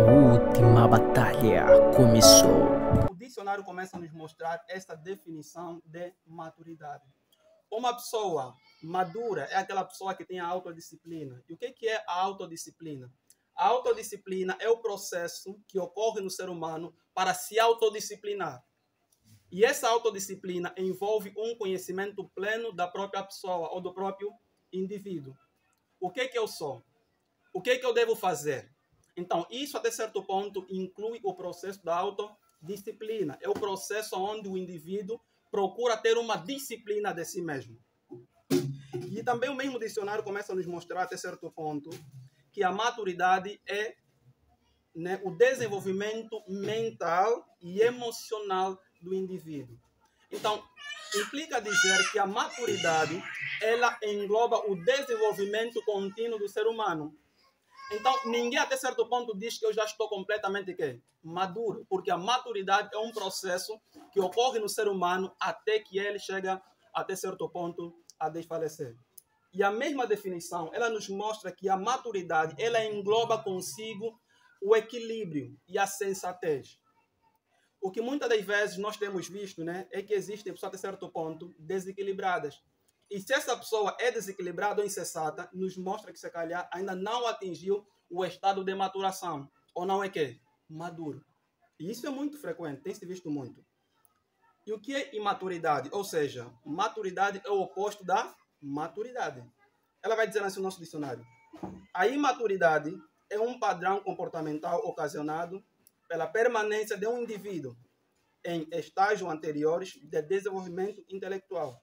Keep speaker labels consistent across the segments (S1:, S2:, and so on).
S1: última batalha começou.
S2: O dicionário começa a nos mostrar esta definição de maturidade. Uma pessoa madura é aquela pessoa que tem a autodisciplina. E o que é a autodisciplina? A autodisciplina é o processo que ocorre no ser humano para se autodisciplinar. E essa autodisciplina envolve um conhecimento pleno da própria pessoa ou do próprio indivíduo. O que eu sou? O que eu devo fazer? Então, isso até certo ponto inclui o processo da autodisciplina. É o processo onde o indivíduo procura ter uma disciplina de si mesmo. E também o mesmo dicionário começa a nos mostrar até certo ponto que a maturidade é o desenvolvimento mental e emocional do indivíduo. Então, implica dizer que a maturidade ela engloba o desenvolvimento contínuo do ser humano. Então, ninguém até certo ponto diz que eu já estou completamente maduro, porque a maturidade é um processo que ocorre no ser humano até que ele chega até certo ponto a desfalecer. E a mesma definição, ela nos mostra que a maturidade, ela engloba consigo o equilíbrio e a sensatez. O que muitas das vezes nós temos visto, é que existem pessoas até certo ponto desequilibradas. E se essa pessoa é desequilibrada ou insensata, nos mostra que se calhar ainda não atingiu o estado de maturação. Ou não é maduro. E isso é muito frequente, tem se visto muito. E o que é imaturidade? Ou seja, maturidade é o oposto da maturidade. Ela vai dizer assim no nosso dicionário. A imaturidade é um padrão comportamental ocasionado pela permanência de um indivíduo em estágios anteriores de desenvolvimento intelectual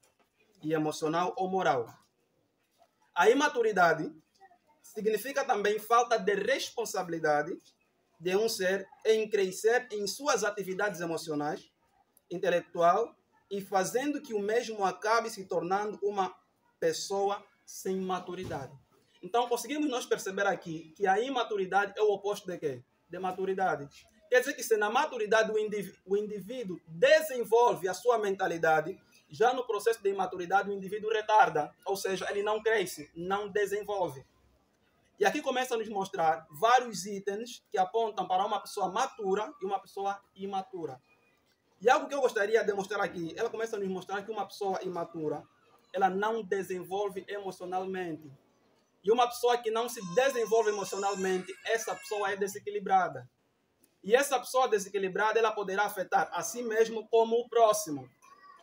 S2: e emocional ou moral. A imaturidade significa também falta de responsabilidade de um ser em crescer em suas atividades emocionais, intelectual e fazendo que o mesmo acabe se tornando uma pessoa sem maturidade. Então, conseguimos nós perceber aqui que a imaturidade é o oposto de quê? De maturidade. Quer dizer que se na maturidade o indivíduo desenvolve a sua mentalidade, já no processo de imaturidade o indivíduo retarda, ou seja, ele não cresce, não desenvolve. E aqui começa a nos mostrar vários itens que apontam para uma pessoa matura e uma pessoa imatura. E algo que eu gostaria de mostrar aqui, ela começa a nos mostrar que uma pessoa imatura, ela não desenvolve emocionalmente. E uma pessoa que não se desenvolve emocionalmente, essa pessoa é desequilibrada. E essa pessoa desequilibrada, ela poderá afetar a si mesmo como o próximo.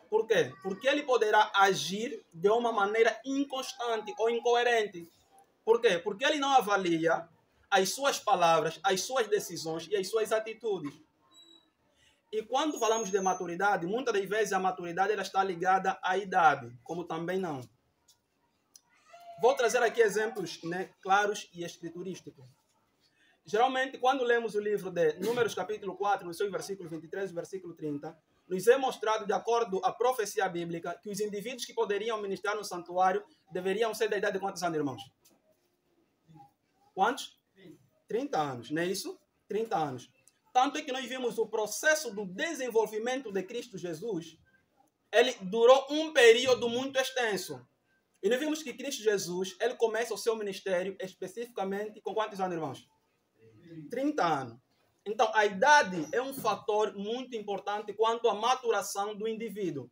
S2: Por quê? Porque ele poderá agir de uma maneira inconstante ou incoerente. Por quê? Porque ele não avalia as suas palavras, as suas decisões e as suas atitudes. E quando falamos de maturidade, muitas das vezes a maturidade ela está ligada à idade, como também não. Vou trazer aqui exemplos claros e escriturísticos. Geralmente, quando lemos o livro de Números capítulo 4, nos seus versículos 23 e versículo 30, nos é mostrado, de acordo à profecia bíblica, que os indivíduos que poderiam ministrar no santuário deveriam ser da idade de quantos anos, irmãos? Quantos? 30 anos, não é isso? 30 anos. Tanto é que nós vimos o processo do desenvolvimento de Cristo Jesus, ele durou um período muito extenso. E nós vimos que Cristo Jesus, ele começa o seu ministério especificamente com quantos anos, irmãos? 30 anos. Então, a idade é um fator muito importante quanto à maturação do indivíduo.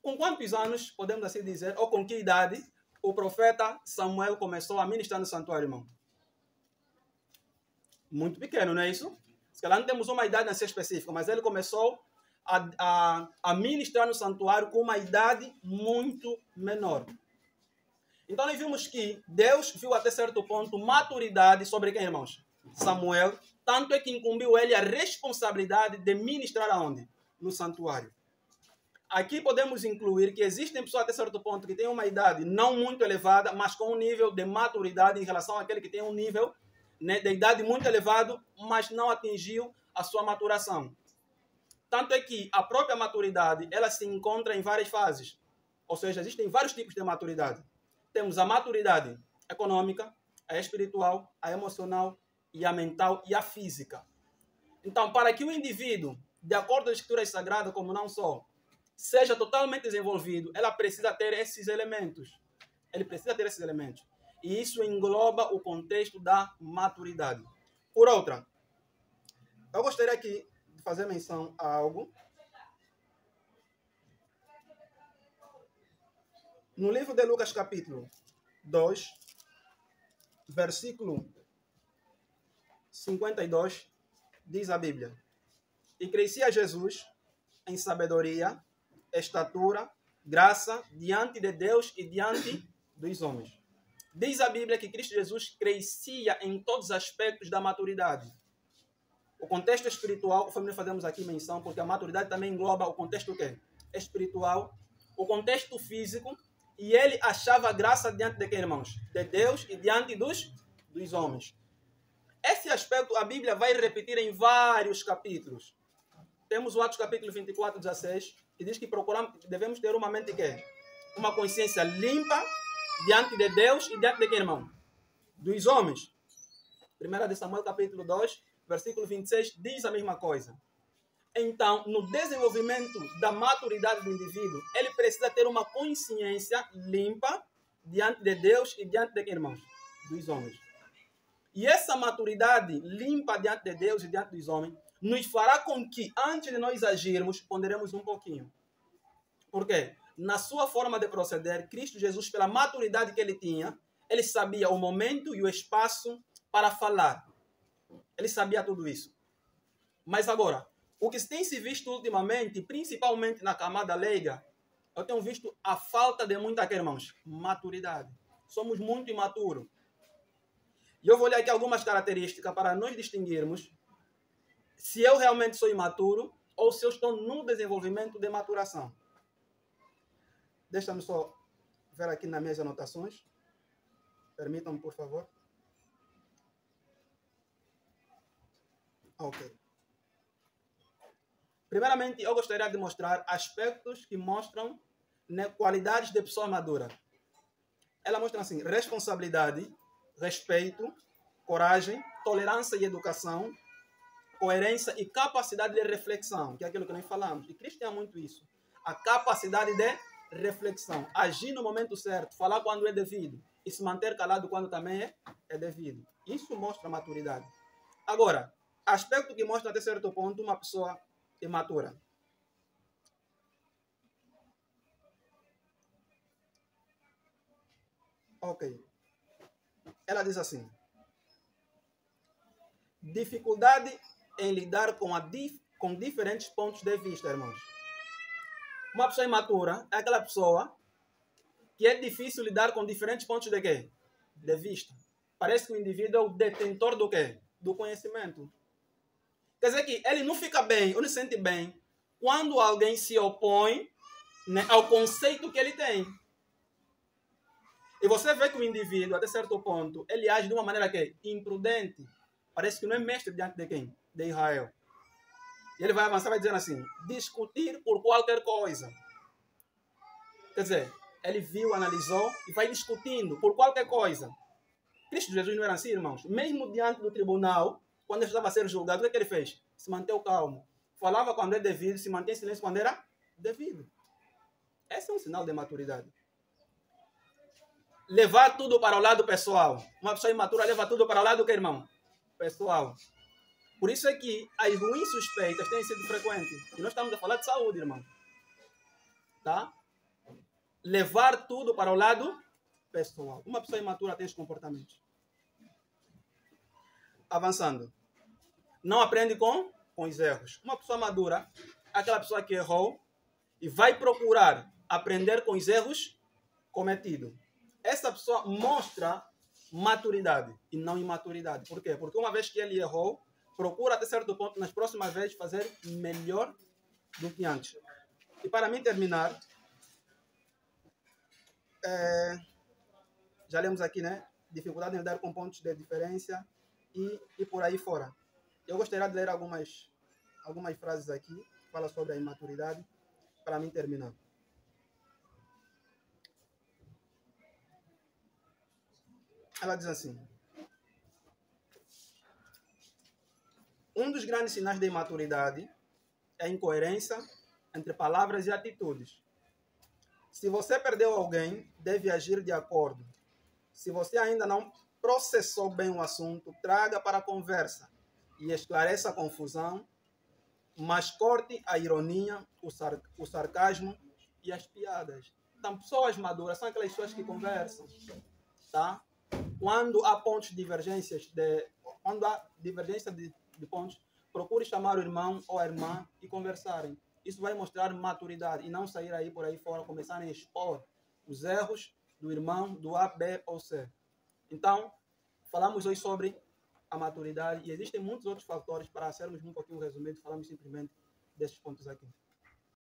S2: Com quantos anos, podemos assim dizer, ou com que idade, o profeta Samuel começou a ministrar no santuário, irmão? Muito pequeno, não é isso? Se calhar não temos uma idade assim específica, mas ele começou a ministrar no santuário com uma idade muito menor. Então, nós vimos que Deus viu até certo ponto maturidade sobre quem, irmãos? Samuel. Tanto é que incumbiu ele a responsabilidade de ministrar aonde? No santuário. Aqui podemos incluir que existem pessoas até certo ponto que têm uma idade não muito elevada, mas com um nível de maturidade em relação àquele que tem um nível de idade muito elevado, mas não atingiu a sua maturação. Tanto é que a própria maturidade, ela se encontra em várias fases. Ou seja, existem vários tipos de maturidade. Temos a maturidade econômica, a espiritual, a emocional, e a mental e a física. Então, para que o indivíduo, de acordo com as escrituras sagradas, como não só, seja totalmente desenvolvido, ela precisa ter esses elementos. Ele precisa ter esses elementos. E isso engloba o contexto da maturidade. Por outra, eu gostaria aqui de fazer menção a algo. No livro de Lucas, capítulo 2, versículo 52, diz a Bíblia: E crescia Jesus em sabedoria, estatura, graça, diante de Deus e diante dos homens. Diz a Bíblia que Cristo Jesus crescia em todos os aspectos da maturidade. O contexto espiritual, conforme fazemos aqui menção, porque a maturidade também engloba o contexto quê? Espiritual, o contexto físico, e ele achava graça diante de quem, irmãos? De Deus e diante dos homens. Esse aspecto a Bíblia vai repetir em vários capítulos. Temos o Atos capítulo 24, 16, que diz que devemos ter uma mente que é uma consciência limpa diante de Deus e diante de quem, irmão? Dos homens. 1 de Samuel capítulo 2, versículo 26, diz a mesma coisa. Então, no desenvolvimento da maturidade do indivíduo, ele precisa ter uma consciência limpa diante de Deus e diante de quem, irmãos? Dos homens. E essa maturidade limpa diante de Deus e diante dos homens nos fará com que, antes de nós agirmos, ponderemos um pouquinho. Por quê? Na sua forma de proceder, Cristo Jesus, pela maturidade que ele tinha, ele sabia o momento e o espaço para falar. Ele sabia tudo isso. Mas agora, o que tem se visto ultimamente, principalmente na camada leiga, eu tenho visto a falta de muita, irmãos, maturidade. Somos muito imaturos. E eu vou olhar aqui algumas características para nós distinguirmos se eu realmente sou imaturo ou se eu estou no desenvolvimento de maturação. Deixa-me só ver aqui nas minhas anotações. Permitam-me, por favor. Ok. Primeiramente, eu gostaria de mostrar aspectos que mostram, né, qualidades de pessoa madura. Ela mostra assim: responsabilidade, respeito, coragem, tolerância e educação, coerência e capacidade de reflexão, que é aquilo que nós falamos. E Cristo tinha muito isso. A capacidade de reflexão. Agir no momento certo, falar quando é devido e se manter calado quando também é devido. Isso mostra maturidade. Agora, aspecto que mostra até certo ponto uma pessoa imatura. Ok. Ela diz assim: dificuldade em lidar com diferentes pontos de vista, irmãos. Uma pessoa imatura é aquela pessoa que é difícil lidar com diferentes pontos de quê? De vista. Parece que o indivíduo é o detentor do quê? Do conhecimento. Quer dizer que ele não fica bem, ou não se sente bem, quando alguém se opõe, né, ao conceito que ele tem. E você vê que o indivíduo, até certo ponto, ele age de uma maneira que é imprudente. Parece que não é mestre diante de quem? De Israel. E ele vai avançar, vai dizendo assim: discutir por qualquer coisa. Quer dizer, ele viu, analisou e vai discutindo por qualquer coisa. Cristo Jesus não era assim, irmãos. Mesmo diante do tribunal, quando ele estava a ser julgado, o que ele fez? Se manteve calmo. Falava quando é devido, se mantém em silêncio quando era devido. Esse é um sinal de maturidade. Levar tudo para o lado pessoal. Uma pessoa imatura leva tudo para o lado do que, irmão? Pessoal. Por isso é que as ruins suspeitas têm sido frequentes. E nós estamos a falar de saúde, irmão. Tá? Levar tudo para o lado pessoal. Uma pessoa imatura tem esses comportamentos. Avançando. Não aprende com os erros. Uma pessoa madura é aquela pessoa que errou e vai procurar aprender com os erros cometidos. Essa pessoa mostra maturidade e não imaturidade. Por quê? Porque uma vez que ele errou, procura até certo ponto, nas próximas vezes, fazer melhor do que antes. E para mim terminar, já lemos aqui, né? Dificuldade em lidar com pontos de diferença e por aí fora. Eu gostaria de ler algumas frases aqui que falam sobre a imaturidade, para mim terminar. Ela diz assim: um dos grandes sinais de imaturidade é a incoerência entre palavras e atitudes. Se você perdeu alguém, deve agir de acordo. Se você ainda não processou bem o assunto, traga para a conversa e esclareça a confusão, mas corte a ironia, o sarcasmo e as piadas. Então, pessoas maduras são aquelas pessoas que conversam, tá? Quando há pontos de divergências, quando há divergência de pontos, procure chamar o irmão ou a irmã e conversarem. Isso vai mostrar maturidade e não sair aí por aí fora, começarem a expor os erros do irmão, do A, B ou C. Então, falamos hoje sobre a maturidade e existem muitos outros fatores. Para sermos um pouquinho resumidos, falamos simplesmente desses pontos aqui.